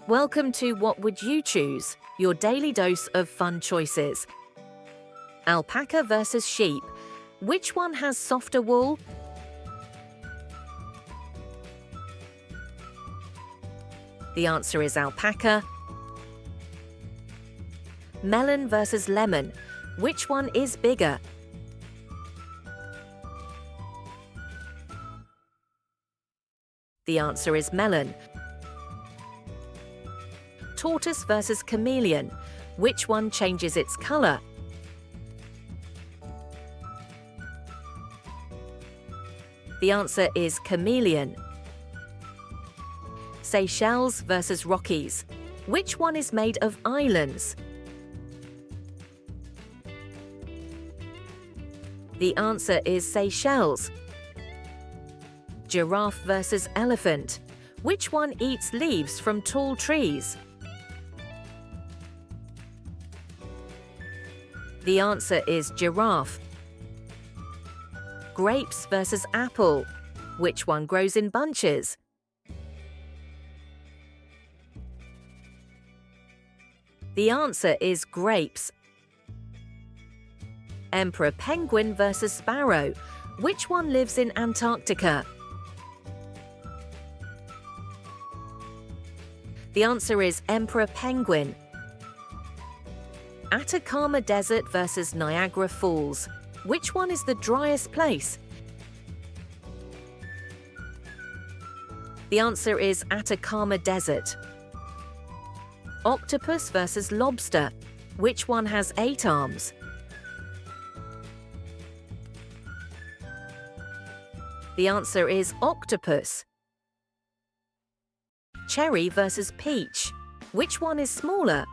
Welcome to What Would You Choose? Your daily dose of fun choices. Alpaca versus sheep. Which one has softer wool? The answer is alpaca. Melon versus lemon. Which one is bigger? The answer is melon. Tortoise versus chameleon. Which one changes its color? The answer is chameleon. Seychelles versus Rockies. Which one is made of islands? The answer is Seychelles. Giraffe versus elephant. Which one eats leaves from tall trees? The answer is giraffe. Grapes versus apple. Which one grows in bunches? The answer is grapes. Emperor penguin versus sparrow. Which one lives in Antarctica? The answer is emperor penguin. Atacama Desert versus Niagara Falls. Which one is the driest place? The answer is Atacama Desert. Octopus versus lobster. Which one has 8 arms? The answer is octopus. Cherry versus peach. Which one is smaller?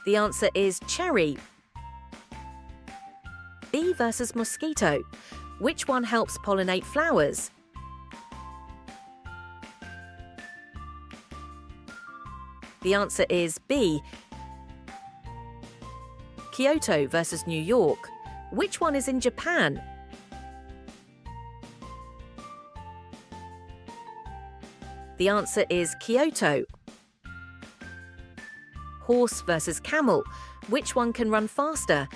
The answer is cherry. Bee versus mosquito. Which one helps pollinate flowers? The answer is bee. Kyoto versus New York. Which one is in Japan? The answer is Kyoto. Horse versus camel. Which one can run faster?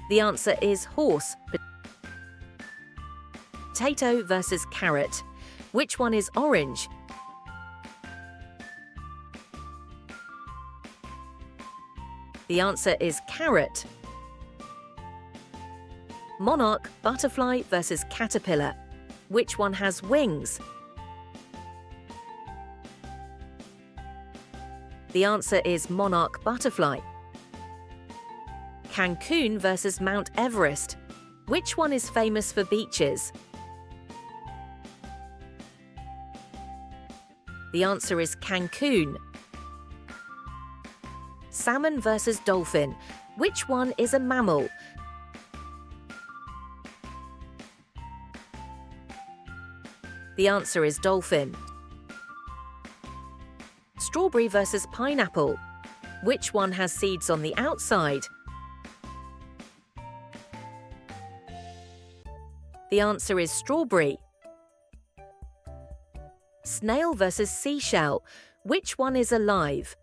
The answer is horse. Potato versus carrot. Which one is orange? The answer is carrot. Monarch, butterfly versus caterpillar. Which one has wings? The answer is monarch butterfly. Cancun versus Mount Everest. Which one is famous for beaches? The answer is Cancun. Salmon versus dolphin. Which one is a mammal? The answer is dolphin. Strawberry versus pineapple. Which one has seeds on the outside? The answer is strawberry. Snail versus seashell. Which one is alive?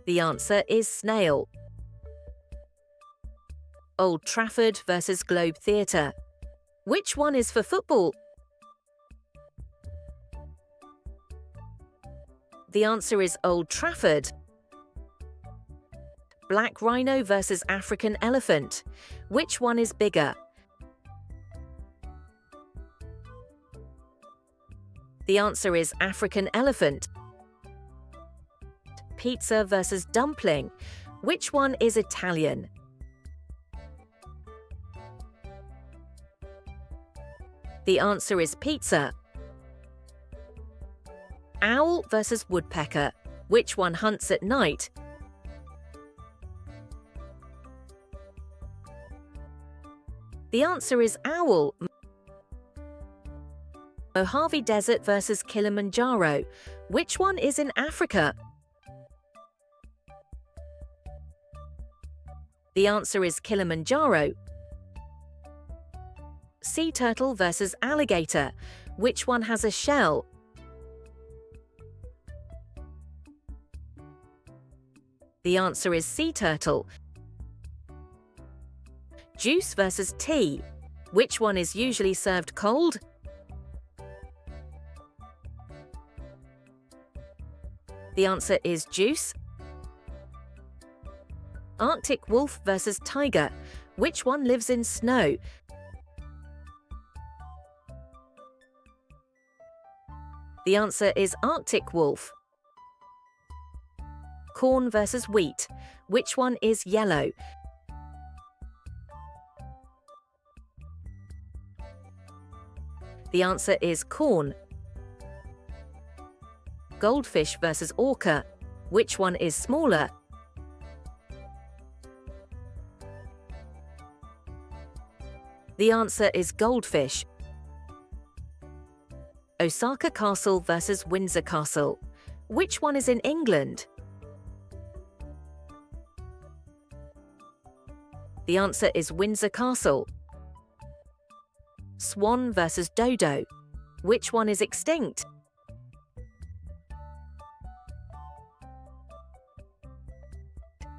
The answer is snail. Old Trafford versus Globe Theatre. Which one is for football? The answer is Old Trafford. Black rhino versus African elephant. Which one is bigger? The answer is African elephant. Pizza versus dumpling. Which one is Italian? The answer is pizza. Owl versus woodpecker. Which one hunts at night? The answer is owl. Mojave Desert versus Kilimanjaro. Which one is in Africa? The answer is Kilimanjaro. Sea turtle versus alligator. Which one has a shell? The answer is sea turtle. Juice versus tea. Which one is usually served cold? The answer is juice. Arctic wolf versus tiger. Which one lives in snow? The answer is Arctic wolf. Corn versus wheat. Which one is yellow? The answer is corn. Goldfish versus orca. Which one is smaller? The answer is goldfish. Osaka Castle versus Windsor Castle. Which one is in England? The answer is Windsor Castle. Swan versus dodo. Which one is extinct?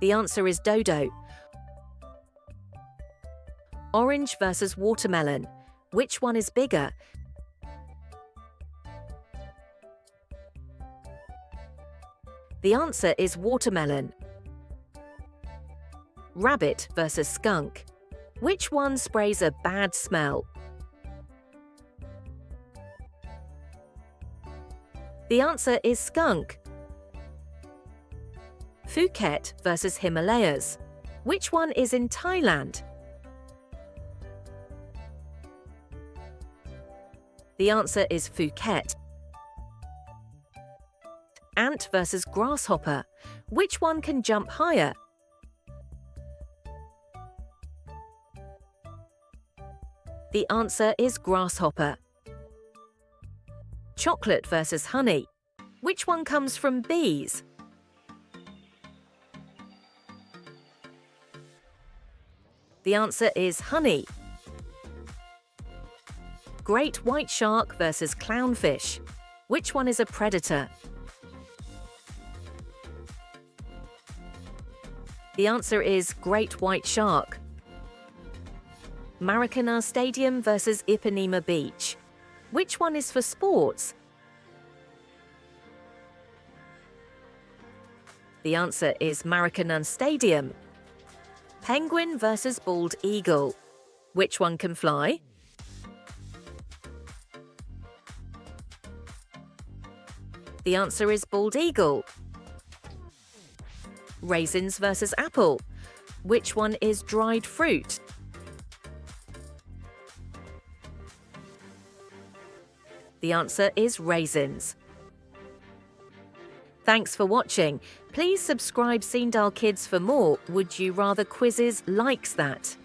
The answer is dodo. Orange versus watermelon. Which one is bigger? The answer is watermelon. Rabbit versus skunk. Which one sprays a bad smell? The answer is skunk. Phuket versus Himalayas. Which one is in Thailand? The answer is Phuket. Ant versus grasshopper. Which one can jump higher? The answer is grasshopper. Chocolate versus honey. Which one comes from bees? The answer is honey. Great white shark versus clownfish. Which one is a predator? The answer is great white shark. Maracana Stadium versus Ipanema Beach. Which one is for sports? The answer is Maracana Stadium. Penguin versus bald eagle. Which one can fly? The answer is bald eagle. Raisins versus apple. Which one is dried fruit? The answer is raisins. Thanks for watching. Please subscribe Seendal Kids for more Would You Rather quizzes likes that.